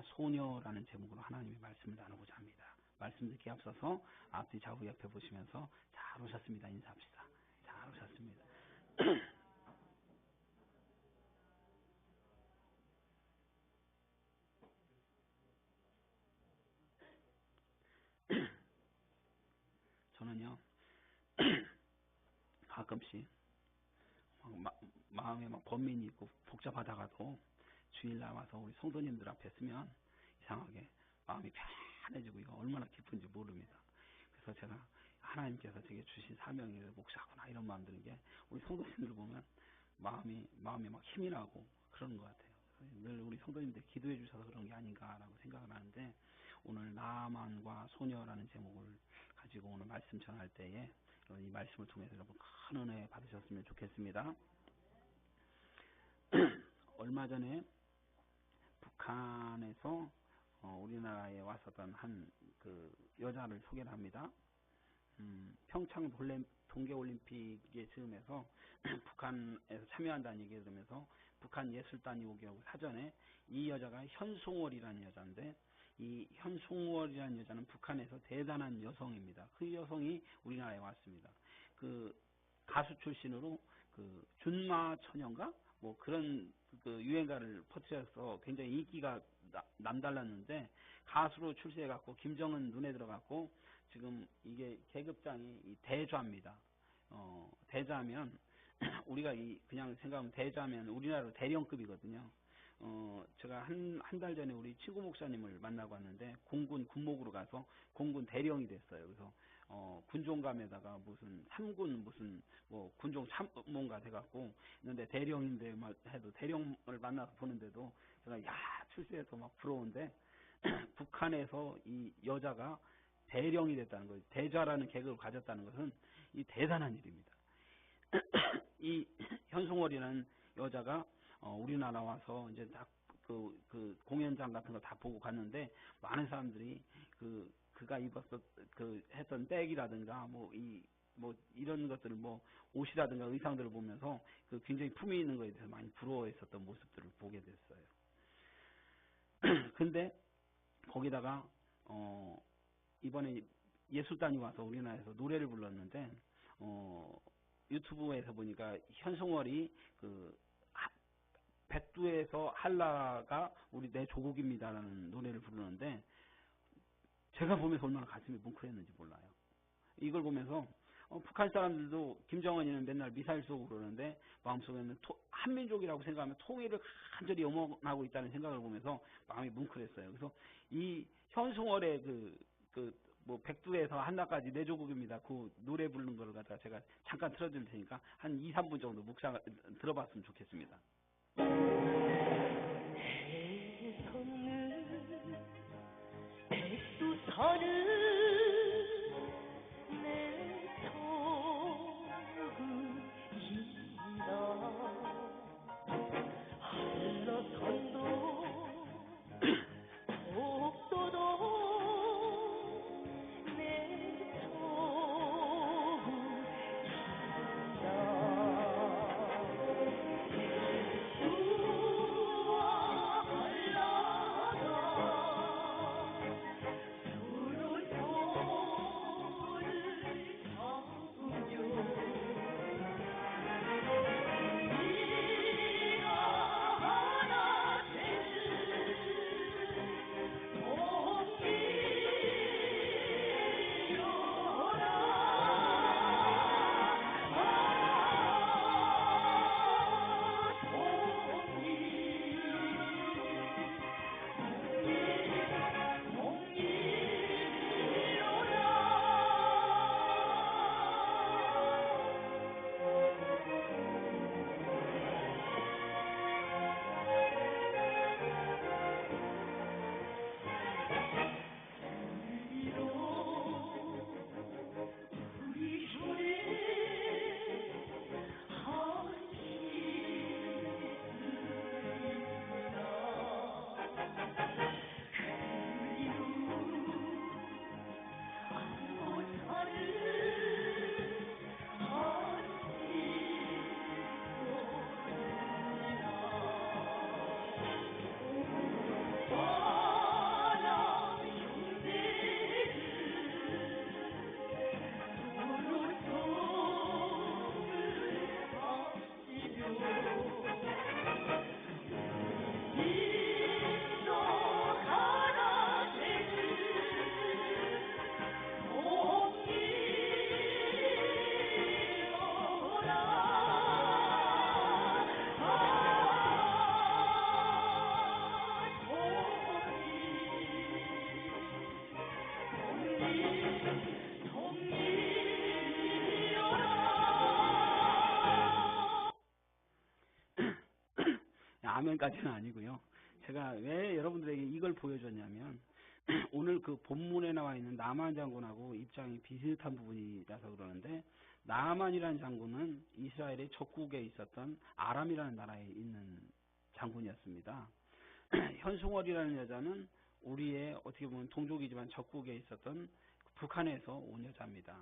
소녀라는 제목으로 하나님의 말씀을 나누고자 합니다. 말씀 듣기 앞서서 앞뒤 좌우 옆에 보시면서 잘 오셨습니다. 인사합시다. 잘 오셨습니다. 저는요 가끔씩 마음에 막 번민이 있고 복잡하다가도 주일 나와서 우리 성도님들 앞에 서면 이상하게 마음이 편해지고 이거 얼마나 기쁜지 모릅니다. 그래서 제가 하나님께서 제게 주신 사명이 목사구나 이런 마음 드는 게 우리 성도님들 보면 마음이 막 힘이 나고 그러는 것 같아요. 늘 우리 성도님들 기도해 주셔서 그런 게 아닌가라고 생각을 하는데 오늘 나만과 소녀라는 제목을 가지고 오늘 말씀 전할 때에 이 말씀을 통해서 여러분 큰 은혜 받으셨으면 좋겠습니다. 얼마 전에 북한에서 우리나라에 왔었던 한 그 여자를 소개를 합니다. 평창 동계올림픽에 즈음해서 북한에서 참여한다는 얘기를 들으면서 북한 예술단이 오기하고 사전에 이 여자가 현송월이라는 여자인데 이 현송월이라는 여자는 북한에서 대단한 여성입니다. 그 여성이 우리나라에 왔습니다. 그 가수 출신으로 그 준마 처녀인가 뭐 그런 그 유행가를 퍼뜨려서 굉장히 인기가 남달랐는데 가수로 출세해갖고 김정은 눈에 들어갔고 지금 이게 계급장이 이 대좌입니다. 대좌면 우리가 그냥 생각하면 대좌면 우리나라로 대령급이거든요. 제가 한 달 전에 우리 친구 목사님을 만나고 왔는데 공군 군목으로 가서 공군 대령이 됐어요. 그래서 군종감에다가 무슨 삼군 무슨 뭐 군종 참모가 돼갖고 있는데 대령인데 해도 대령을 만나서 보는데도 제가 출세해서 막 부러운데 북한에서 이 여자가 대령이 됐다는 거예요. 대좌라는 계급을 가졌다는 것은 이 대단한 일입니다. 이 현송월이라는 여자가 우리나라 와서 이제 딱 그 공연장 같은 거 다 보고 갔는데 많은 사람들이 그가 입었던 했던 백이라든가 뭐 이런 것들을 뭐 옷이라든가 의상들을 보면서 굉장히 품위 있는 거에 대해서 많이 부러워했었던 모습들을 보게 됐어요. 근데 거기다가 이번에 예술단이 와서 우리나라에서 노래를 불렀는데 유튜브에서 보니까 현송월이 백두에서 한라가 우리 내 조국입니다라는 노래를 부르는데 제가 보면서 얼마나 가슴이 뭉클했는지 몰라요. 이걸 보면서 북한 사람들도 김정은이는 맨날 미사일 쏘고 그러는데 마음속에는 한민족이라고 생각하면 통일을 간절히 염원하고 있다는 생각을 보면서 마음이 뭉클했어요. 그래서 이 현송월의 뭐 백두에서 한라까지 내 조국입니다. 그 노래 부르는 걸 갖다가 제가 잠깐 틀어드릴 테니까 한 2, 3분 정도 묵상 들어봤으면 좋겠습니다. 해성은 백두산은 내 조국이다. 한라산도 독도도 백두와 한라가 서로 아멘까지는 아니고요. 제가 왜 여러분들에게 이걸 보여줬냐면 오늘 그 본문에 나와 있는 나만 장군하고 입장이 비슷한 부분이라서 그러는데, 나만이라는 장군은 이스라엘의 적국에 있었던 아람이라는 나라에 있는 장군이었습니다. 현송월이라는 여자는 우리의 어떻게 보면 동족이지만 적국에 있었던 북한에서 온 여자입니다.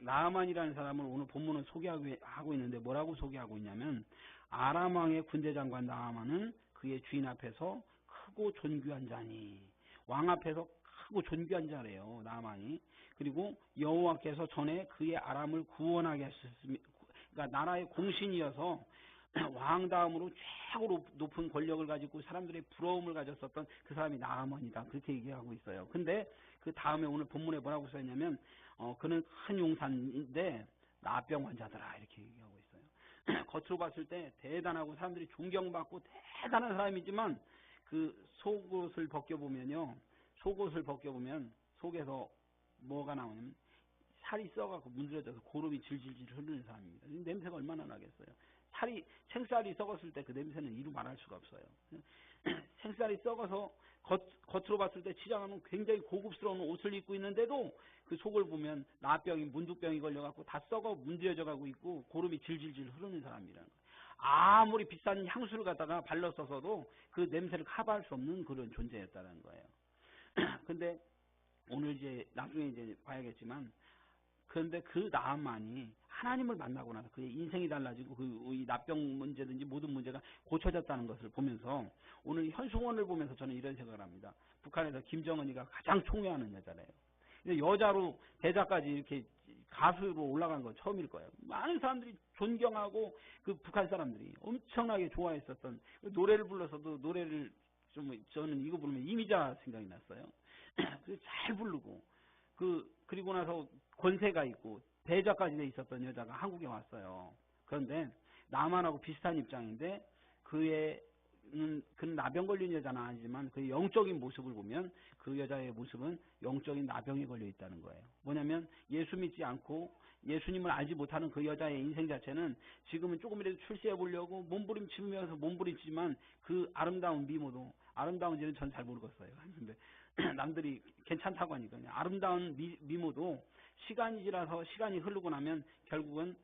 나아만이라는 사람을 오늘 본문은 소개하고 있는데 뭐라고 소개하고 있냐면, 아람 왕의 군대 장관 나아만은 그의 주인 앞에서 크고 존귀한 자니, 왕 앞에서 크고 존귀한 자래요, 나아만이. 그리고 여호와께서 전에 그의 아람을 구원하게 하셨습니다. 그러니까 나라의 공신이어서 왕 다음으로 최고로 높은 권력을 가지고 사람들의 부러움을 가졌었던 그 사람이 나아만이다, 그렇게 얘기하고 있어요. 근데 그 다음에 오늘 본문에 뭐라고 써있냐면 그는 큰 용사인데 나병 환자더라, 이렇게 얘기하고 있어요. 겉으로 봤을 때 대단하고 사람들이 존경받고 대단한 사람이지만 그 속옷을 벗겨보면 속에서 뭐가 나오냐면 살이 썩어서 문드러져서 고름이 질질질 흐르는 사람입니다. 냄새가 얼마나 나겠어요. 생쌀이 썩었을 때 그 냄새는 이루 말할 수가 없어요. 생쌀이 썩어서 겉으로 봤을 때 치장하면 굉장히 고급스러운 옷을 입고 있는데도 그 속을 보면 나병이, 문두병이 걸려갖고 다 썩어 문드러져 가고 있고 고름이 질질질 흐르는 사람이라는 거예요. 아무리 비싼 향수를 갖다가 발랐어서도 그 냄새를 커버할 수 없는 그런 존재였다는 거예요. 근데 오늘 이제 나중에 이제 봐야겠지만, 그런데 그 나아만이 하나님을 만나고 나서 그의 인생이 달라지고 이 나병 문제든지 모든 문제가 고쳐졌다는 것을 보면서 오늘 현송원을 보면서 저는 이런 생각을 합니다. 북한에서 김정은이가 가장 총애하는 여자래요. 여자로 대자까지 이렇게 가수로 올라간 건 처음일 거예요. 많은 사람들이 존경하고 그 북한 사람들이 엄청나게 좋아했었던 노래를 불러서도 노래를 저는 이거 부르면 이미자 생각이 났어요. 잘 부르고 그리고 나서 권세가 있고 대자까지 돼 있었던 여자가 한국에 왔어요. 그런데 남한하고 비슷한 입장인데 그는 나병 걸린 여자는 아니지만 그 영적인 모습을 보면 그 여자의 모습은 영적인 나병이 걸려 있다는 거예요. 뭐냐면 예수 믿지 않고 예수님을 알지 못하는 그 여자의 인생 자체는 지금은 조금이라도 출세해 보려고 몸부림치면서 몸부림치지만 그 아름다운 미모도, 아름다운지는 전 잘 모르겠어요. 근데 남들이 괜찮다고 하니까 아름다운 미모도 시간이 지나서 시간이 흐르고 나면 결국은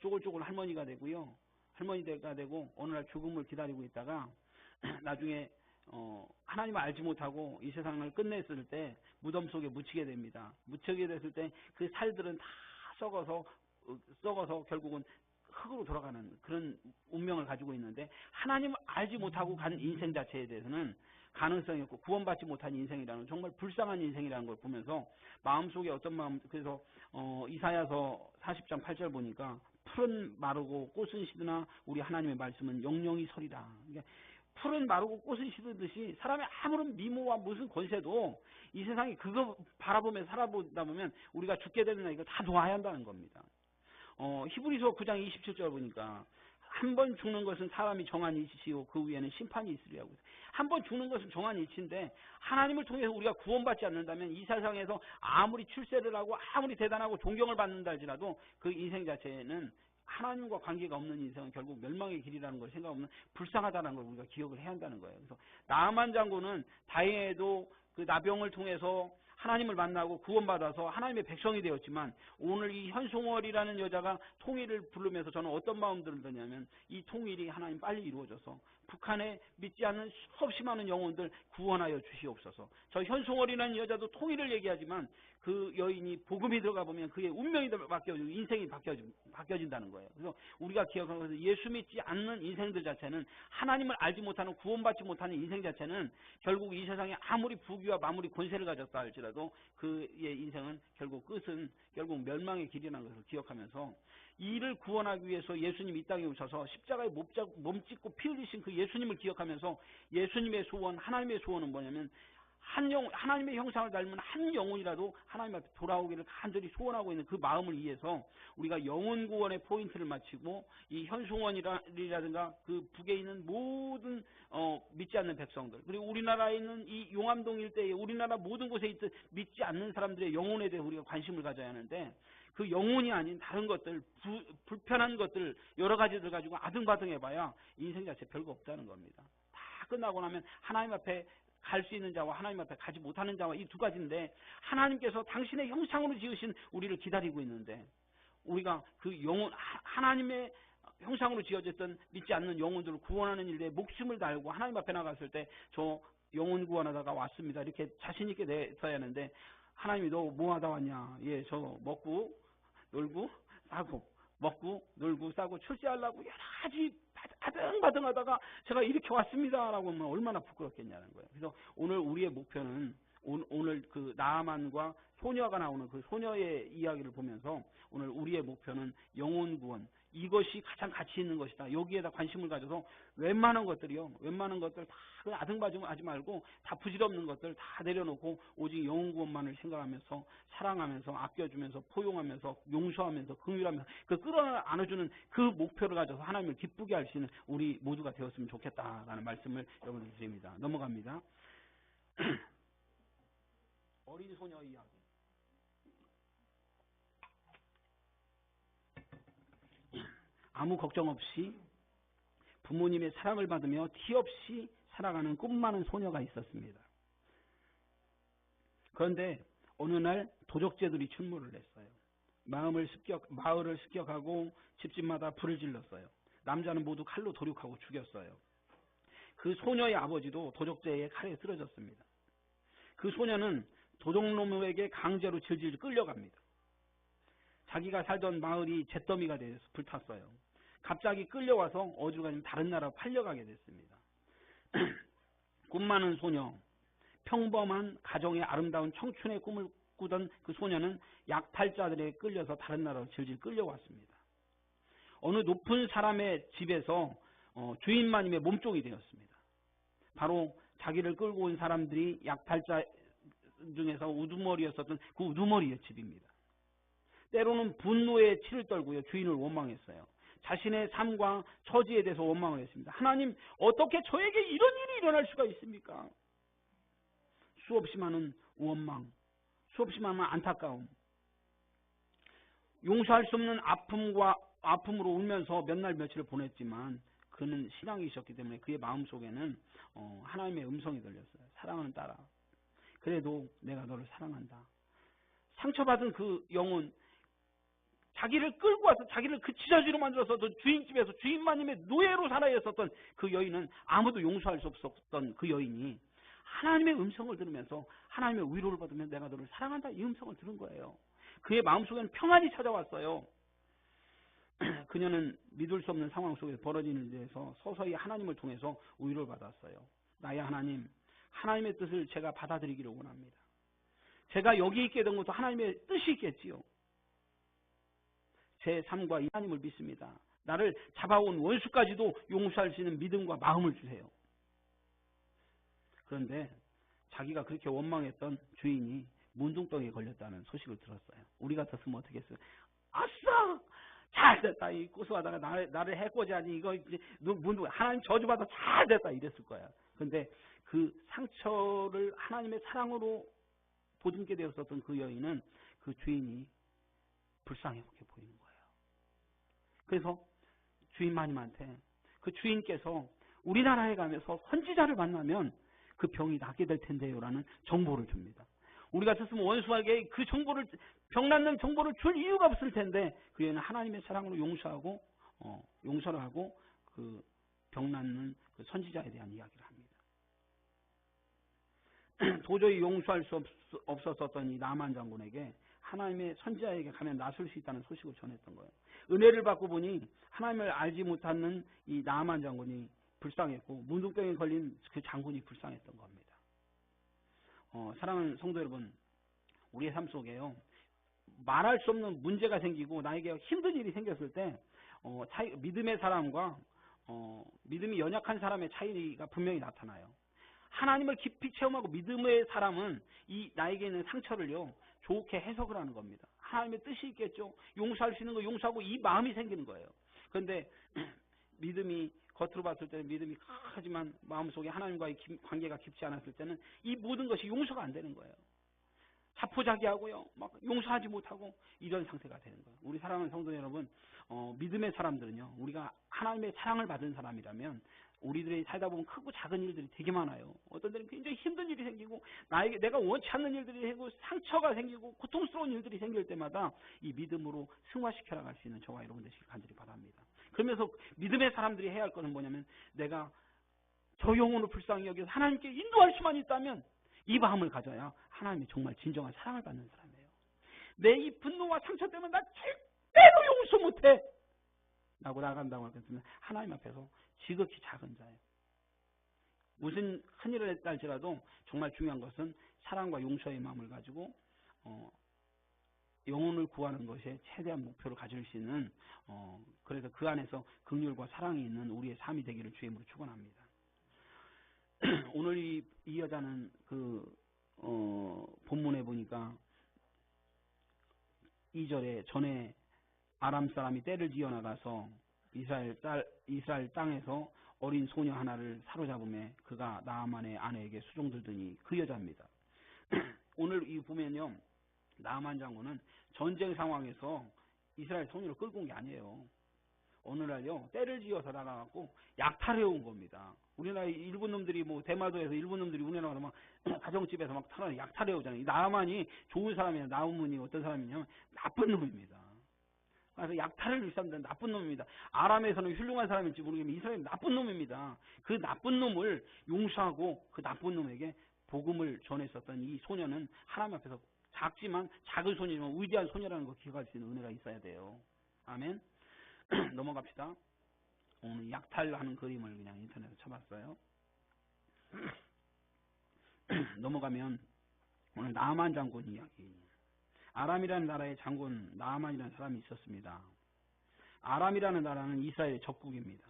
쪼글쪼글 할머니가 되고요. 할머니가 되고 어느 날 죽음을 기다리고 있다가 나중에 하나님을 알지 못하고 이 세상을 끝냈을 때 무덤 속에 묻히게 됩니다. 묻히게 됐을 때 그 살들은 다 썩어서 결국은 흙으로 돌아가는 그런 운명을 가지고 있는데, 하나님을 알지 못하고 간 인생 자체에 대해서는 가능성이 없고 구원받지 못한 인생이라는, 정말 불쌍한 인생이라는 걸 보면서 마음속에 어떤 마음, 그래서 이사야서 40장 8절 보니까 풀은 마르고 꽃은 시드나 우리 하나님의 말씀은 영영이 서리라. 그러니까 풀은 마르고 꽃은 시드듯이 사람의 아무런 미모와 무슨 권세도 이 세상에 그거 바라보며 살아보다 보면 우리가 죽게 되는 날 이거 다 놓아야 한다는 겁니다. 히브리서 9장 27절 보니까 한 번 죽는 것은 사람이 정한 이치시요 그 위에는 심판이 있으리라고. 한 번 죽는 것은 정한 이치인데 하나님을 통해서 우리가 구원받지 않는다면 이 세상에서 아무리 출세를 하고 아무리 대단하고 존경을 받는다 할지라도 그 인생 자체는 하나님과 관계가 없는 인생은 결국 멸망의 길이라는 걸 생각하면 불쌍하다는 걸 우리가 기억을 해야 한다는 거예요. 그래서 나만 장군은 다행히도 그 나병을 통해서 하나님을 만나고 구원받아서 하나님의 백성이 되었지만, 오늘 이 현송월이라는 여자가 통일을 부르면서 저는 어떤 마음들을 드냐면, 이 통일이 하나님 빨리 이루어져서 북한에 믿지 않는 수없이 많은 영혼들 구원하여 주시옵소서. 저 현송월이라는 여자도 통일을 얘기하지만 그 여인이 복음이 들어가 보면 그의 운명이 바뀌어지고 인생이 바뀌어진다는 거예요. 그래서 우리가 기억하는 것은 예수 믿지 않는 인생들 자체는, 하나님을 알지 못하는, 구원받지 못하는 인생 자체는 결국 이 세상에 아무리 부귀와 마무리 권세를 가졌다 할지라도 그의 인생은 끝은 결국 멸망의 길이라는 것을 기억하면서, 이를 구원하기 위해서 예수님이 이 땅에 오셔서 십자가에 몸 찢고 피 흘리신 그 예수님을 기억하면서 예수님의 소원, 하나님의 소원은 뭐냐면 하나님의 형상을 닮은 한 영혼이라도 하나님 앞에 돌아오기를 간절히 소원하고 있는 그 마음을 위해서 우리가 영혼 구원의 포인트를 맞추고 이 현충원이라든가 그 북에 있는 모든 믿지 않는 백성들, 그리고 우리나라에 있는 이 용암동 일대에 우리나라 모든 곳에 있던 믿지 않는 사람들의 영혼에 대해 우리가 관심을 가져야 하는데, 그 영혼이 아닌 다른 것들, 불편한 것들 여러 가지들 가지고 아등바등 해봐야 인생 자체 별거 없다는 겁니다. 다 끝나고 나면 하나님 앞에 갈 수 있는 자와 하나님 앞에 가지 못하는 자와 이 두 가지인데, 하나님께서 당신의 형상으로 지으신 우리를 기다리고 있는데, 우리가 그 영혼, 하나님의 형상으로 지어졌던 믿지 않는 영혼들을 구원하는 일에 목숨을 달고 하나님 앞에 나갔을 때 저 영혼 구원하다가 왔습니다, 이렇게 자신 있게 내서야 하는데, 하나님이 너 뭐 하다 왔냐? 예, 저 먹고 놀고 싸고 먹고 놀고 싸고 출세하려고 여러 가지 아등바등 하다가 제가 이렇게 왔습니다라고 하면 얼마나 부끄럽겠냐는 거예요. 그래서 오늘 우리의 목표는, 오늘 그 나아만과 소녀가 나오는 그 소녀의 이야기를 보면서 오늘 우리의 목표는 영혼 구원, 이것이 가장 가치 있는 것이다. 여기에다 관심을 가져서 웬만한 것들 다 아등바등 하지 말고 다 부질없는 것들 다 내려놓고 오직 영혼 구원만을 생각하면서 사랑하면서 아껴주면서 포용하면서 용서하면서 긍휼하면서 그 끌어안아주는 그 목표를 가져서 하나님을 기쁘게 할 수 있는 우리 모두가 되었으면 좋겠다라는 말씀을 여러분들 드립니다. 넘어갑니다. 어린 소녀 이야기. 아무 걱정 없이 부모님의 사랑을 받으며 티 없이 살아가는 꿈 많은 소녀가 있었습니다. 그런데 어느 날 도적제들이 출몰을 했어요. 마을을 습격하고 집집마다 불을 질렀어요. 남자는 모두 칼로 도륙하고 죽였어요. 그 소녀의 아버지도 도적제의 칼에 쓰러졌습니다. 그 소녀는 도적놈에게 강제로 질질 끌려갑니다. 자기가 살던 마을이 잿더미가 돼서 불탔어요. 갑자기 끌려와서 어디로 다른 나라로 팔려가게 됐습니다. 꿈 많은 소녀, 평범한 가정의 아름다운 청춘의 꿈을 꾸던 그 소녀는 약탈자들에 끌려서 다른 나라로 질질 끌려왔습니다. 어느 높은 사람의 집에서 주인마님의 몸종이 되었습니다. 바로 자기를 끌고 온 사람들이 약탈자 중에서 우두머리였었던 그 우두머리의 집입니다. 때로는 분노의 치를 떨고요, 주인을 원망했어요. 자신의 삶과 처지에 대해서 원망을 했습니다. 하나님, 어떻게 저에게 이런 일이 일어날 수가 있습니까? 수없이 많은 원망, 수없이 많은 안타까움, 용서할 수 없는 아픔으로 울면서 몇 날 며칠을 보냈지만 그는 신앙이셨기 때문에 그의 마음속에는 하나님의 음성이 들렸어요. 사랑하는 딸아, 그래도 내가 너를 사랑한다. 상처받은 그 영혼, 자기를 끌고 와서 자기를 그 지저귀로 만들어서 주인집에서 주인마님의 노예로 살아야 했었던 그 여인은, 아무도 용서할 수 없었던 그 여인이 하나님의 음성을 들으면서 하나님의 위로를 받으면 내가 너를 사랑한다, 이 음성을 들은 거예요. 그의 마음속에는 평안이 찾아왔어요. 그녀는 믿을 수 없는 상황 속에서 벌어지는 일에서 서서히 하나님을 통해서 위로를 받았어요. 나의 하나님, 하나님의 뜻을 제가 받아들이기를 원합니다. 제가 여기 있게 된 것도 하나님의 뜻이 있겠지요. 제 삶과 이 하나님을 믿습니다. 나를 잡아온 원수까지도 용서할 수 있는 믿음과 마음을 주세요. 그런데 자기가 그렇게 원망했던 주인이 문둥병에 걸렸다는 소식을 들었어요. 우리 같았으면 어떻게 했어요? 아싸! 잘 됐다. 이 고소하다가 나를 해코지하니 이거 이제 하나님 저주받아 잘 됐다 이랬을 거야. 그런데 그 상처를 하나님의 사랑으로 보듬게 되었었던 그 여인은 그 주인이 불쌍해 보이는 거예요. 그래서 주인마님한테 그 주인께서 우리나라에 가면서 선지자를 만나면 그 병이 낫게 될 텐데요라는 정보를 줍니다. 우리 같았으면 원수에게 그 정보를, 병 낫는 정보를 줄 이유가 없을 텐데 그 여인은 하나님의 사랑으로 용서를 하고 그 병 낫는 그 선지자에 대한 이야기를 합니다. 도저히 용서할 수 없었던 이 나만 장군에게 하나님의 선지자에게 가면 낫을 수 있다는 소식을 전했던 거예요. 은혜를 받고 보니 하나님을 알지 못하는 이 나만 장군이 불쌍했고 문둥병에 걸린 그 장군이 불쌍했던 겁니다. 사랑하는 성도 여러분, 우리의 삶 속에요, 말할 수 없는 문제가 생기고 나에게 힘든 일이 생겼을 때 믿음의 사람과 믿음이 연약한 사람의 차이가 분명히 나타나요. 하나님을 깊이 체험하고 믿음의 사람은 이 나에게 있는 상처를요 좋게 해석을 하는 겁니다. 하나님의 뜻이 있겠죠. 용서할 수 있는 거 용서하고 이 마음이 생기는 거예요. 그런데 믿음이 겉으로 봤을 때는 믿음이 하지만 마음속에 하나님과의 관계가 깊지 않았을 때는 이 모든 것이 용서가 안 되는 거예요. 자포자기하고요, 막 용서하지 못하고 이런 상태가 되는 거예요. 우리 사랑하는 성도 여러분, 믿음의 사람들은요, 우리가 하나님의 사랑을 받은 사람이라면 우리들이 살다 보면 크고 작은 일들이 되게 많아요. 어떤 때는 굉장히 힘든 일이 생기고 내가 원치 않는 일들이 생기고 상처가 생기고 고통스러운 일들이 생길 때마다 이 믿음으로 승화시켜 나갈 수 있는 저와 여러분 되시길 간절히 바랍니다. 그러면서 믿음의 사람들이 해야 할 것은 뭐냐면 내가 저 영혼을 불쌍히 여겨서 하나님께 인도할 수만 있다면 이 마음을 가져야 하나님이 정말 진정한 사랑을 받는 사람이에요. 내 이 분노와 상처 때문에 나 절대로 용서 못해 라고 나간다고 하겠으면 하나님 앞에서 지극히 작은 자예요. 무슨 큰일을 했다 할지라도 정말 중요한 것은 사랑과 용서의 마음을 가지고 영혼을 구하는 것에 최대한 목표를 가질 수 있는 그래서 그 안에서 긍휼과 사랑이 있는 우리의 삶이 되기를 주임으로 축원합니다. 오늘 이 여자는 본문에 보니까 2절에 전에 아람 사람이 떼를 지어 나가서 이스라엘 땅에서 어린 소녀 하나를 사로잡음에 그가 나아만의 아내에게 수종들더니 그 여자입니다. 오늘 이 보면요, 나아만 장군은 전쟁 상황에서 이스라엘 소녀를 끌고 온 게 아니에요. 어느 날요 떼를 지어서 나가갖고 약탈해 온 겁니다. 우리나라 일본 놈들이 대마도에서 일본 놈들이 우리나라 막 가정집에서 막 약탈해 오잖아요. 나아만이 좋은 사람이냐, 나우문이 어떤 사람이냐면 나쁜 놈입니다. 그래서 약탈을 일삼는 나쁜 놈입니다. 아람에서는 훌륭한 사람일지 모르겠지만 이스라엘은 나쁜 놈입니다. 그 나쁜 놈을 용서하고 그 나쁜 놈에게 복음을 전했었던 이 소녀는 하나님 앞에서 작지만 작은 소녀지만 위대한 소녀라는 거 기억할 수 있는 은혜가 있어야 돼요. 아멘. 넘어갑시다. 오늘 약탈하는 그림을 그냥 인터넷에 쳐봤어요. 넘어가면 오늘 나아만 장군 이야기. 아람이라는 나라의 장군 나아만이라는 사람이 있었습니다. 아람이라는 나라는 이스라엘의 적국입니다.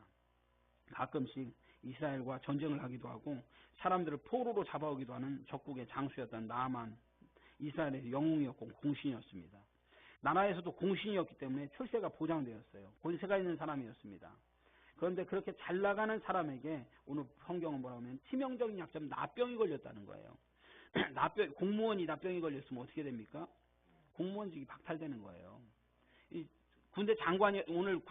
가끔씩 이스라엘과 전쟁을 하기도 하고 사람들을 포로로 잡아오기도 하는 적국의 장수였던 나아만, 이스라엘의 영웅이었고 공신이었습니다. 나라에서도 공신이었기 때문에 출세가 보장되었어요. 권세가 있는 사람이었습니다. 그런데 그렇게 잘 나가는 사람에게 오늘 성경은 뭐라고 하면 치명적인 약점 나병이 걸렸다는 거예요. 공무원이 나병이 걸렸으면 어떻게 됩니까? 공무원직이 박탈되는 거예요. 이 군대 장관이 오늘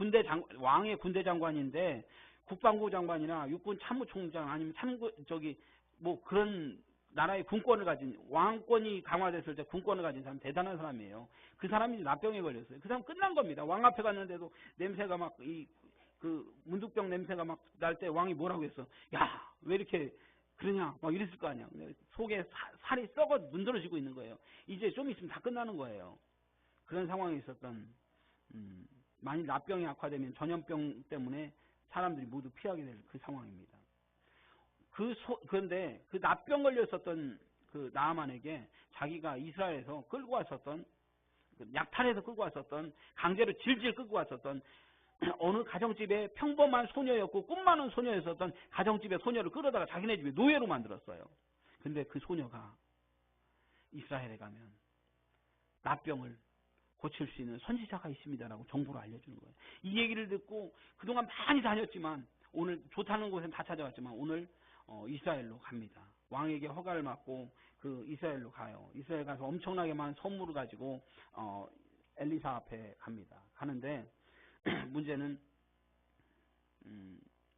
왕의 군대 장관인데 국방부 장관이나 육군 참모총장 아니면 그런 나라의 군권을 가진 왕권이 강화됐을 때 군권을 가진 사람 대단한 사람이에요. 그 사람이 나병에 걸렸어요. 그 사람 끝난 겁니다. 왕 앞에 갔는데도 냄새가 막 문득병 냄새가 막 날 때 왕이 뭐라고 했어? 야, 왜 이렇게 그러냐? 막 이랬을 거 아니야. 속에 살이 썩어 문드러지고 있는 거예요. 이제 좀 있으면 다 끝나는 거예요. 그런 상황에 있었던 만일 나병이 악화되면 전염병 때문에 사람들이 모두 피하게 될 그 상황입니다. 그런데 그 나병 걸렸었던 그 나아만에게 자기가 이스라엘에서 끌고 왔었던 약탈해서 끌고 왔었던 강제로 질질 끌고 왔었던 어느 가정집에 평범한 소녀였고 꿈 많은 소녀였었던 가정집의 소녀를 끌어다가 자기네 집에 노예로 만들었어요. 근데 그 소녀가 이스라엘에 가면 나병을 고칠 수 있는 선지자가 있습니다라고 정보를 알려주는 거예요. 이 얘기를 듣고 그동안 많이 다녔지만 오늘 좋다는 곳엔 다 찾아갔지만 오늘 이스라엘로 갑니다. 왕에게 허가를 받고 그 이스라엘로 가요. 이스라엘 가서 엄청나게 많은 선물을 가지고 엘리사 앞에 갑니다. 가는데 문제는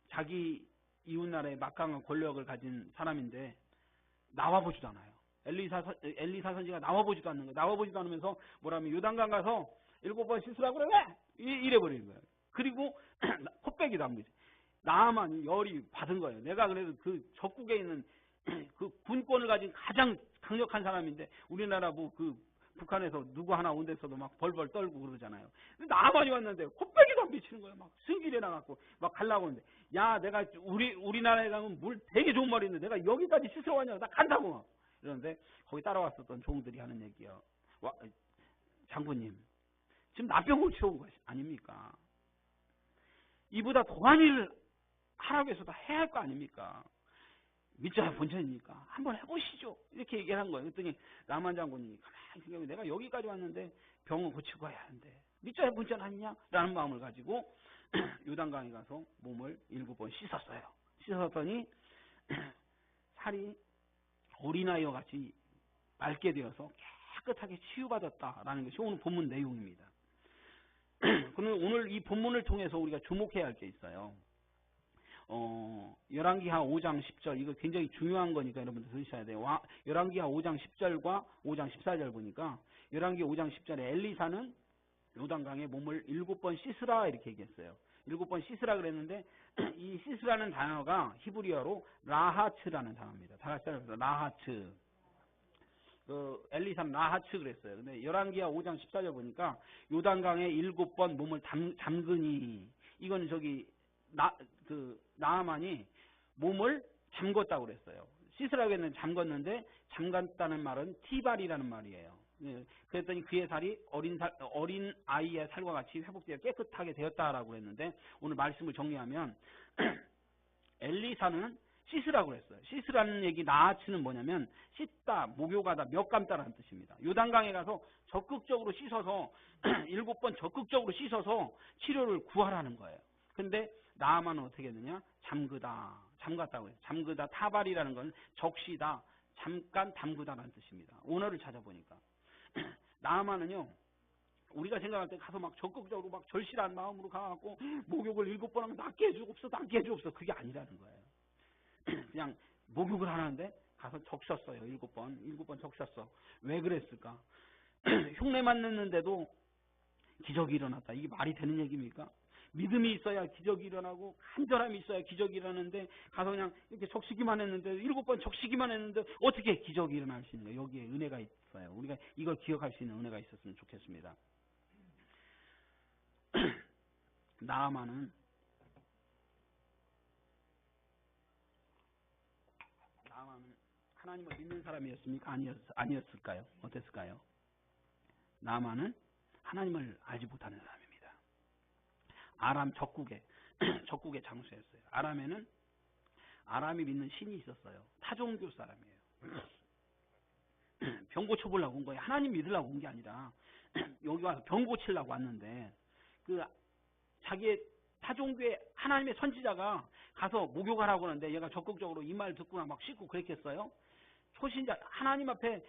자기 이웃나라의 막강한 권력을 가진 사람인데 나와보지도 않아요. 엘리사 선지가 나와보지도 않는 거예요. 나와보지도 않으면서 뭐라면 요단강 가서 7번 씻으라고 그래! 이래버리는 거예요. 그리고 코빼기도 한 거지. 나아만 열이 받은 거예요. 내가 그래도 그 적국에 있는 그 군권을 가진 가장 강력한 사람인데 우리나라 북한에서 누구 하나 온 데서도 막 벌벌 떨고 그러잖아요. 근데 나아만이 왔는데 코빼기도 안 비치는 거예요. 막 승질에 나갖고 막 가려고 하는데 야 내가 우리나라에 가면 물 되게 좋은 말이 있는데 내가 여기까지 씻으러 왔냐고 나 간다고 막 이러는데 거기 따라왔었던 종들이 하는 얘기요. 장군님 지금 나병 고치러 온 것이 아닙니까? 이보다 더한 일을 하라고 해서 다 해야 할 거 아닙니까? 믿져야 본전이니까 한번 해보시죠. 이렇게 얘기를 한 거예요. 그랬더니 남한 장군이 가만히 생각해 내가 여기까지 왔는데 병은 고치고 가야 하는데 믿져야 본전 아니냐? 라는 마음을 가지고 요단강에 가서 몸을 7번 씻었어요. 씻었더니 살이 어린아이와 같이 맑게 되어서 깨끗하게 치유받았다라는 것이 오늘 본문 내용입니다. 그러면 오늘 이 본문을 통해서 우리가 주목해야 할 게 있어요. 열왕기하 5장 10절 이거 굉장히 중요한 거니까 여러분들 들으셔야 돼요. 열왕기하 5장 10절과 5장 14절 보니까 열왕기 5장 10절에 엘리사는 요단강에 몸을 7번 씻으라 이렇게 얘기했어요. 7번 씻으라 그랬는데 이 씻으라는 단어가 히브리어로 라하츠라는 단어입니다. 다 같이 따라해서 라하츠. 엘리사는 라하츠 그랬어요. 근데 열왕기하 5장 14절 보니까 요단강에 7번 몸을 잠그니 이건 나아만이 몸을 잠궜다고 그랬어요. 씻으라고 했는데 잠궜는데 잠갔다는 말은 티발이라는 말이에요. 그랬더니 그의 살이 어린 아이의 살과 같이 회복되어 깨끗하게 되었다라고 했는데 오늘 말씀을 정리하면 엘리사는 씻으라고 했어요. 씻으라는 얘기 나아치는 뭐냐면 씻다, 목욕하다, 몇 감다라는 뜻입니다. 요단강에 가서 적극적으로 씻어서 7번 적극적으로 씻어서 치료를 구하라는 거예요. 근데 나아만은 어떻게 했느냐? 잠갔다고 해요. 잠그다, 타발이라는 건 적시다, 잠깐 담그다라는 뜻입니다. 원어를 찾아보니까. 나아만은요, 우리가 생각할 때 가서 막 적극적으로 막 절실한 마음으로 가갖고 목욕을 7번 하면 낫게 해주옵소, 낫게 해주옵소. 그게 아니라는 거예요. 그냥 목욕을 하는데 가서 적셨어요. 7번 적셨어. 왜 그랬을까? 흉내만 냈는데도 기적이 일어났다. 이게 말이 되는 얘기입니까? 믿음이 있어야 기적이 일어나고 간절함이 있어야 기적이 일어나는데 가서 그냥 이렇게 적시기만 했는데 7번 적시기만 했는데 어떻게 기적이 일어날 수 있는 거예요? 여기에 은혜가 있어요. 우리가 이걸 기억할 수 있는 은혜가 있었으면 좋겠습니다. 나아만은 하나님을 믿는 사람이었습니까? 아니었을까요? 어땠을까요? 나아만은 하나님을 알지 못하는 사람입니다. 아람 적국의 장수였어요. 아람이 믿는 신이 있었어요. 타종교 사람이에요. 병 고쳐보려고 온 거예요. 하나님 믿으려고 온 게 아니라 여기 와서 병 고치려고 왔는데 자기의 타종교의 하나님의 선지자가 가서 목욕하라고 하는데 얘가 적극적으로 이 말 듣고 막 씻고 그랬겠어요? 초신자 하나님 앞에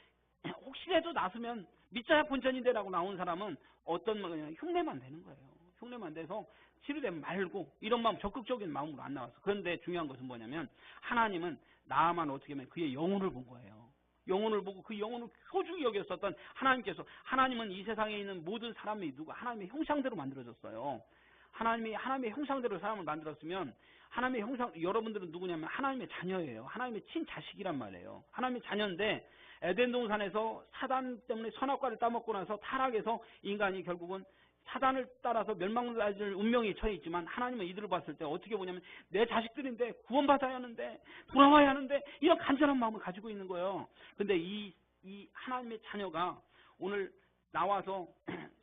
혹시라도 나서면 믿자야 본전인데라고 나온 사람은 어떤 거냐면 흉내만 되는 거예요. 흉내만 돼서 치료되면 말고 이런 마음 적극적인 마음으로 안 나왔어. 그런데 중요한 것은 뭐냐면 하나님은 나만 어떻게 하면 그의 영혼을 본 거예요. 영혼을 보고 그 영혼을 소중히 여겼었던 하나님께서 하나님은 이 세상에 있는 모든 사람이 누구 하나님의 형상대로 만들어졌어요. 하나님의 형상대로 사람을 만들었으면 하나님의 형상 여러분들은 누구냐면 하나님의 자녀예요. 하나님의 친자식이란 말이에요. 하나님의 자녀인데 에덴 동산에서 사단 때문에 선악과를 따먹고 나서 타락해서 인간이 결국은 사단을 따라서 멸망을 운명에 처해 있지만 하나님은 이들을 봤을 때 어떻게 보냐면 내 자식들인데 구원받아야 하는데 돌아와야 하는데 이런 간절한 마음을 가지고 있는 거예요. 근데 이 하나님의 자녀가 오늘 나와서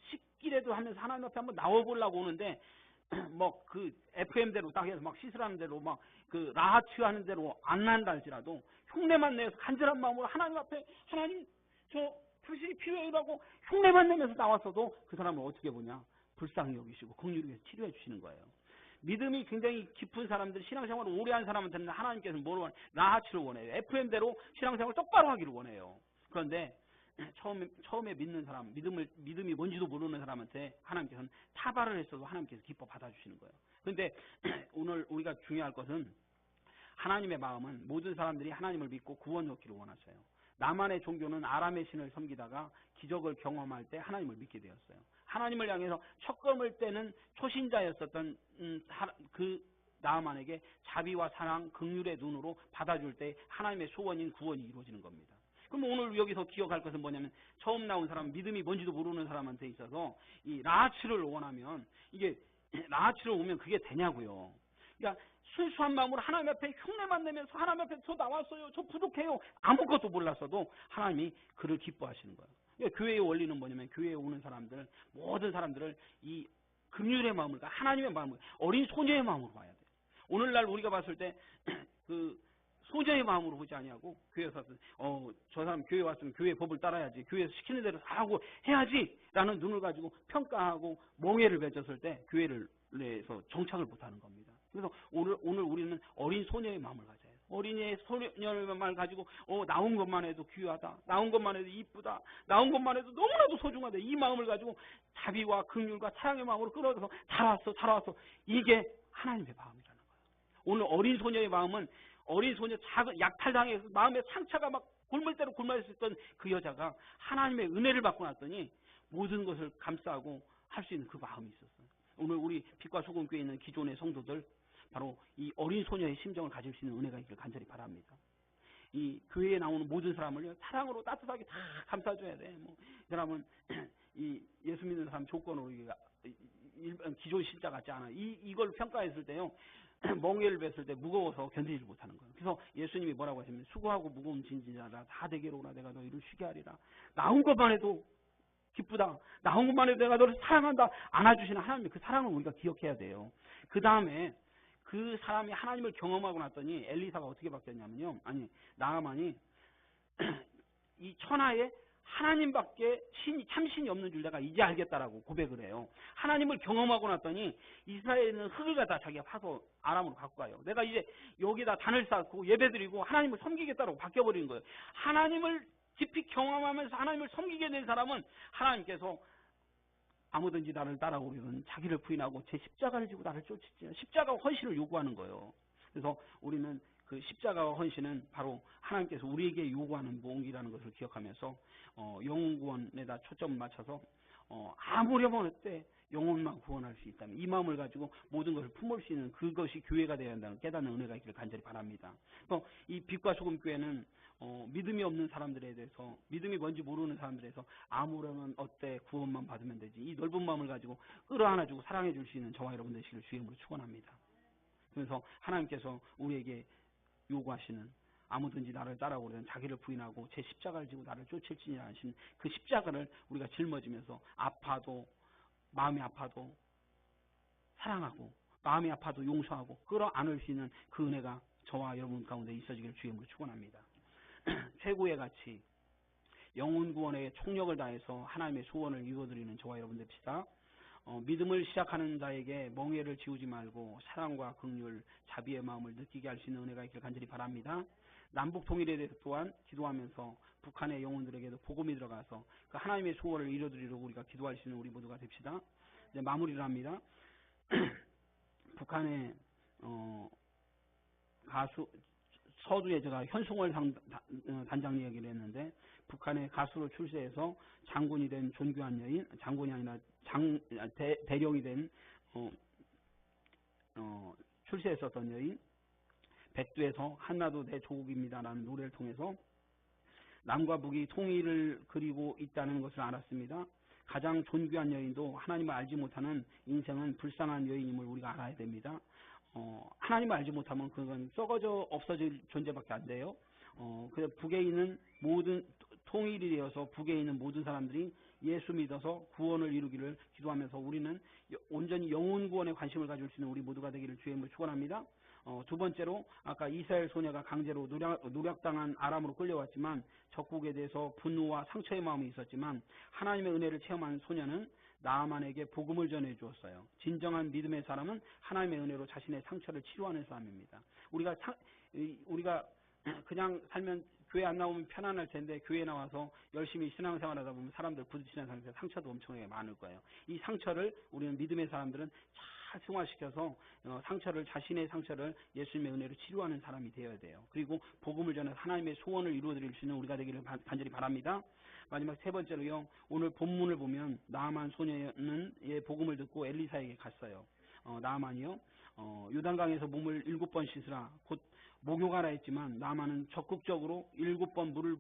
식기라도 하면서 하나님 앞에 한번 나와보려고 오는데 뭐 그 FM대로 딱 해서 막 씻으라는 대로 막 그 라하츠 하는 대로 안 난다 할지라도 흉내만 내서 간절한 마음으로 하나님 앞에 하나님 저 당신이 필요해라고 흉내만 내면서 나왔어도 그 사람을 어떻게 보냐? 불쌍히 여기시고 긍휼히 여기서 치료해 주시는 거예요. 믿음이 굉장히 깊은 사람들, 신앙생활을 오래 한 사람한테는 하나님께서는 뭐를 원해요? 라하츠를 원해요. FM대로 신앙생활을 똑바로 하기를 원해요. 그런데 처음에 믿는 사람, 믿음이 뭔지도 모르는 사람한테 하나님께서는 타발을 했어도 하나님께서 기뻐 받아주시는 거예요. 그런데 오늘 우리가 중요할 것은 하나님의 마음은 모든 사람들이 하나님을 믿고 구원 얻기를 원하셔요. 나만의 종교는 아람의 신을 섬기다가 기적을 경험할 때 하나님을 믿게 되었어요. 하나님을 향해서 첫 걸음을 떼는 초신자였었던 그 나아만에게 자비와 사랑, 긍휼의 눈으로 받아줄 때 하나님의 소원인 구원이 이루어지는 겁니다. 그럼 오늘 여기서 기억할 것은 뭐냐면 처음 나온 사람, 믿음이 뭔지도 모르는 사람한테 있어서 이 라하츠를 원하면 이게 라하츠를 오면 그게 되냐고요. 그러니까 순수한 마음으로 하나님 앞에 흉내만 내면서 하나님 앞에 저 나왔어요, 저 부족해요, 아무것도 몰랐어도 하나님이 그를 기뻐하시는 거예요. 그러니까 교회의 원리는 뭐냐면 교회에 오는 사람들, 모든 사람들을 이 긍휼의 마음을, 하나님의 마음을, 어린 소녀의 마음으로 봐야 돼요. 오늘날 우리가 봤을 때 그 소녀의 마음으로 보지 아니하고 교회 와서 저 사람 교회 왔으면 교회 법을 따라야지, 교회에서 시키는 대로 다 하고 해야지라는 눈을 가지고 평가하고 멍해를 맺었을 때 교회를 내에서 정착을 못하는 겁니다. 그래서 오늘 우리는 어린 소녀의 마음을 가져야 해요. 어린이의 소녀의 마음을 가지고 나온 것만 해도 귀하다, 나온 것만 해도 이쁘다, 나온 것만 해도 너무나도 소중하다, 이 마음을 가지고 자비와 긍휼과 사랑의 마음으로 끌어들여서 살아왔어. 이게 하나님의 마음이라는 거예요. 오늘 어린 소녀의 마음은 어린 소녀 작은 약탈당해서 마음에 상처가 막 굶을대로 굶어있었던 그 여자가 하나님의 은혜를 받고 났더니 모든 것을 감싸고 할 수 있는 그 마음이 있었어요. 오늘 우리 빛과 소금 교회에 있는 기존의 성도들 바로 이 어린 소녀의 심정을 가질 수 있는 은혜가 있기를 간절히 바랍니다. 이 교회에 나오는 모든 사람을 사랑으로 따뜻하게 다 감싸줘야 돼. 이 사람은 이 예수 믿는 사람 조건으로 일반 기존 신자 같지 않아. 이걸 평가했을 때요. 멍에를 뵀을 때 무거워서 견디지 못하는 거예요. 그래서 예수님이 뭐라고 하시면 수고하고 무거운 진지자라 다 내게로 오라, 내가 너희를 쉬게 하리라. 나온 것만 해도 기쁘다, 나온 것만 해도 내가 너를 사랑한다, 안아주시는 하나님의 그 사랑을 우리가 기억해야 돼요. 그 다음에 그 사람이 하나님을 경험하고 났더니 엘리사가 어떻게 바뀌었냐면요, 나아만이 이 천하에 하나님밖에 참신이 없는 줄 내가 이제 알겠다라고 고백을 해요. 하나님을 경험하고 났더니 이스라엘에 있는 흙을 갖다 자기가 파서 아람으로 갖고 가요. 내가 이제 여기다 단을 쌓고 예배드리고 하나님을 섬기겠다라고 바뀌어버리는 거예요. 하나님을 깊이 경험하면서 하나님을 섬기게 된 사람은 하나님께서 아무든지 나를 따라오려는 자기를 부인하고 제 십자가를 지고 나를 쫓지, 십자가와 헌신을 요구하는 거예요. 그래서 우리는 그 십자가와 헌신은 바로 하나님께서 우리에게 요구하는 무언가라는 것을 기억하면서 영혼 구원에다 초점을 맞춰서 아무렴 어느 때 영혼만 구원할 수 있다면 이 마음을 가지고 모든 것을 품을 수 있는 그것이 교회가 되어야 한다는 깨닫는 은혜가 있기를 간절히 바랍니다. 그래서 이 빛과 소금 교회는 믿음이 없는 사람들에 대해서, 믿음이 뭔지 모르는 사람들에 대해서 아무렴은 어때 구원만 받으면 되지, 이 넓은 마음을 가지고 끌어안아주고 사랑해 줄 수 있는 저와 여러분 되시기를 주의 이름으로 축원합니다. 그래서 하나님께서 우리에게 요구하시는 아무든지 나를 따라오려는 자기를 부인하고 제 십자가를 지고 나를 쫓을지니라 하신 그 십자가를 우리가 짊어지면서 아파도, 마음이 아파도 사랑하고 마음이 아파도 용서하고 끌어안을 수 있는 그 은혜가 저와 여러분 가운데 있어지기를 주의 이름으로 축원합니다. 최고의 가치, 영혼 구원의 총력을 다해서 하나님의 소원을 이루어드리는 저와 여러분 됩시다. 믿음을 시작하는 자에게 멍에를 지우지 말고 사랑과 긍휼, 자비의 마음을 느끼게 할 수 있는 은혜가 있기를 간절히 바랍니다. 남북 통일에 대해서 또한 기도하면서 북한의 영혼들에게도 복음이 들어가서 그 하나님의 소원을 이루어드리려고 우리가 기도할 수 있는 우리 모두가 됩시다. 이제 마무리를 합니다. 북한의 가수 서두에 제가 현송월 단장 얘기를 했는데 북한의 가수로 출세해서 장군이 된 존귀한 여인, 장군이 아니라 대령이 된 출세했었던 여인, 백두에서 한나도 내 조국입니다라는 노래를 통해서 남과 북이 통일을 그리고 있다는 것을 알았습니다. 가장 존귀한 여인도 하나님을 알지 못하는 인생은 불쌍한 여인임을 우리가 알아야 됩니다. 하나님을 알지 못하면 그건 썩어져 없어질 존재밖에 안 돼요. 그래서 북에 있는 모든 통일이 되어서 북에 있는 모든 사람들이 예수 믿어서 구원을 이루기를 기도하면서 우리는 온전히 영혼 구원에 관심을 가질 수 있는 우리 모두가 되기를 주의 이름으로 축원합니다. 두 번째로 아까 이스라엘 소녀가 강제로 노략당한 아람으로 끌려왔지만 적국에 대해서 분노와 상처의 마음이 있었지만 하나님의 은혜를 체험한 소녀는 나아만에게 복음을 전해 주었어요. 진정한 믿음의 사람은 하나님의 은혜로 자신의 상처를 치료하는 사람입니다. 우리가 그냥 살면 교회 안 나오면 편안할 텐데 교회에 나와서 열심히 신앙생활하다 보면 사람들 부딪히는 상태에서 상처도 엄청나게 많을 거예요. 이 상처를 우리는 믿음의 사람들은 잘 승화시켜서 자신의 상처를 예수님의 은혜로 치료하는 사람이 되어야 돼요. 그리고 복음을 전해서 하나님의 소원을 이루어드릴 수 있는 우리가 되기를 간절히 바랍니다. 마지막 세 번째로요. 오늘 본문을 보면 나아만 소녀는 복음을 듣고 엘리사에게 갔어요. 나아만이요. 요단강에서 몸을 7번 씻으라 곧 목욕하라 했지만 나아만은 적극적으로 7번 물을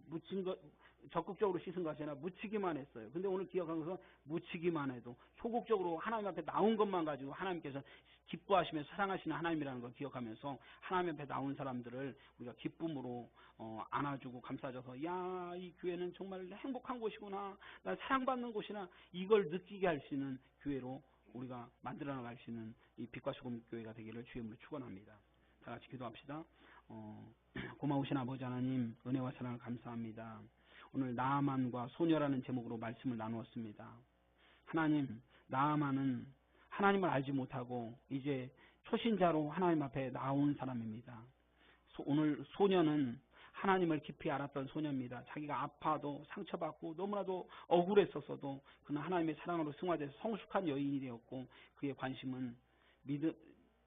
적극적으로 씻은 것이 아니라 묻히기만 했어요. 근데 오늘 기억하면서 묻히기만 해도 소극적으로 하나님 앞에 나온 것만 가지고 하나님께서 기뻐하시며 사랑하시는 하나님이라는 걸 기억하면서 하나님 앞에 나온 사람들을 우리가 기쁨으로 안아주고 감싸줘서 야, 이 교회는 정말 행복한 곳이구나, 나 사랑받는 곳이나 이걸 느끼게 할 수 있는 교회로 우리가 만들어 나갈 수 있는 이 빛과 소금 교회가 되기를 주의 이름으로 축원합니다. 다 같이 기도합시다. 고마우신 아버지 하나님, 은혜와 사랑을 감사합니다. 오늘 나아만과 소녀라는 제목으로 말씀을 나누었습니다. 하나님, 나아만은 하나님을 알지 못하고 이제 초신자로 하나님 앞에 나온 사람입니다. 오늘 소녀는 하나님을 깊이 알았던 소녀입니다. 자기가 아파도 상처받고 너무나도 억울했었어도 그는 하나님의 사랑으로 승화돼서 성숙한 여인이 되었고, 그의 관심은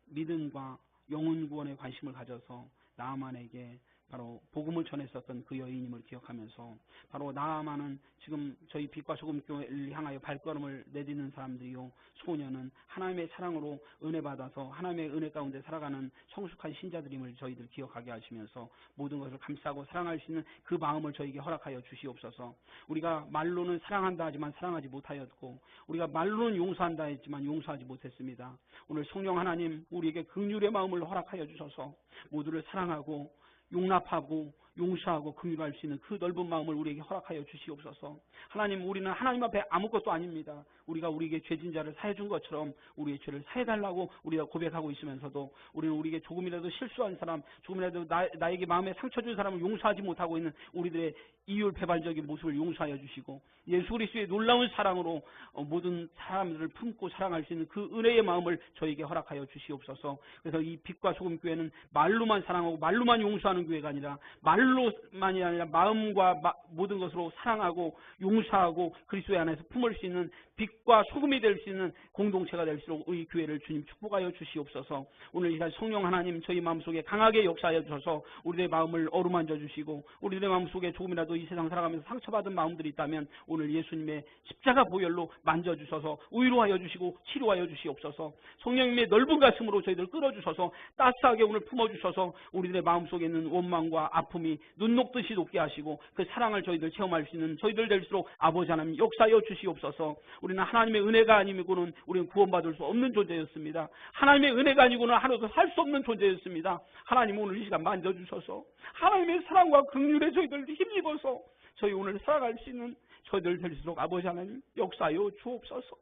믿음과 영혼 구원에 관심을 가져서 나아만에게 바로 복음을 전했었던 그 여인임을 기억하면서, 바로 나아만은 지금 저희 빛과 소금 교회를 향하여 발걸음을 내딛는 사람들이요, 소녀는 하나님의 사랑으로 은혜 받아서 하나님의 은혜 가운데 살아가는 성숙한 신자들임을 저희들 기억하게 하시면서 모든 것을 감싸고 사랑할 수 있는 그 마음을 저에게 허락하여 주시옵소서. 우리가 말로는 사랑한다 하지만 사랑하지 못하였고, 우리가 말로는 용서한다 했지만 용서하지 못했습니다. 오늘 성령 하나님, 우리에게 긍휼의 마음을 허락하여 주셔서 모두를 사랑하고 용납하고 용서하고 긍휼할 수 있는 그 넓은 마음을 우리에게 허락하여 주시옵소서. 하나님, 우리는 하나님 앞에 아무것도 아닙니다. 우리가 우리에게 죄진 자를 사해준 것처럼 우리의 죄를 사해달라고 우리가 고백하고 있으면서도, 우리는 우리에게 조금이라도 실수한 사람, 조금이라도 나에게 마음에 상처 준 사람을 용서하지 못하고 있는 우리들의 이율배반적인 모습을 용서하여 주시고, 예수 그리스도의 놀라운 사랑으로 모든 사람들을 품고 사랑할 수 있는 그 은혜의 마음을 저에게 허락하여 주시옵소서. 그래서 이 빛과 소금 교회는 말로만 사랑하고 말로만 용서하는 교회가 아니라 말로만이 아니라 마음과 모든 것으로 사랑하고 용서하고 그리스도의 안에서 품을 수 있는 빛과 소금이 될 수 있는 공동체가 될수록 우리 교회를 주님 축복하여 주시옵소서. 오늘 이 시간 성령 하나님, 저희 마음속에 강하게 역사하여 주셔서 우리의 마음을 어루만져 주시고, 우리들의 마음속에 조금이라도 이 세상 살아가면서 상처받은 마음들이 있다면 오늘 예수님의 십자가 보혈로 만져주셔서 위로하여 주시고 치료하여 주시옵소서. 성령님의 넓은 가슴으로 저희들 끌어주셔서 따스하게 오늘 품어주셔서 우리들의 마음속에 있는 원망과 아픔이 눈 녹듯이 녹게 하시고 그 사랑을 저희들 체험할 수 있는 저희들 될수록 아버지 하나님 역사하여 주시옵소서. 우리는 하나님의 은혜가 아니고는 우리는 구원받을 수 없는 존재였습니다. 하나님의 은혜가 아니고는 하루도 살 수 없는 존재였습니다. 하나님, 오늘 이 시간 만져주셔서 하나님의 사랑과 긍휼에 저희들 힘입어서 저희 오늘 살아갈 수 있는 저희들 될수록 아버지 하나님 역사하여 주옵소서.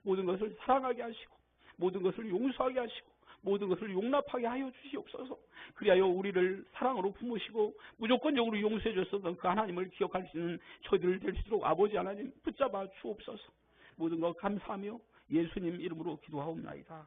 모든 것을 사랑하게 하시고 모든 것을 용서하게 하시고 모든 것을 용납하게 하여 주시옵소서. 그리하여 우리를 사랑으로 품으시고 무조건적으로 용서해 주셨던 그 하나님을 기억할 수 있는 저희들 될수록 아버지 하나님 붙잡아 주옵소서. 모든 것 감사하며 예수님 이름으로 기도하옵나이다.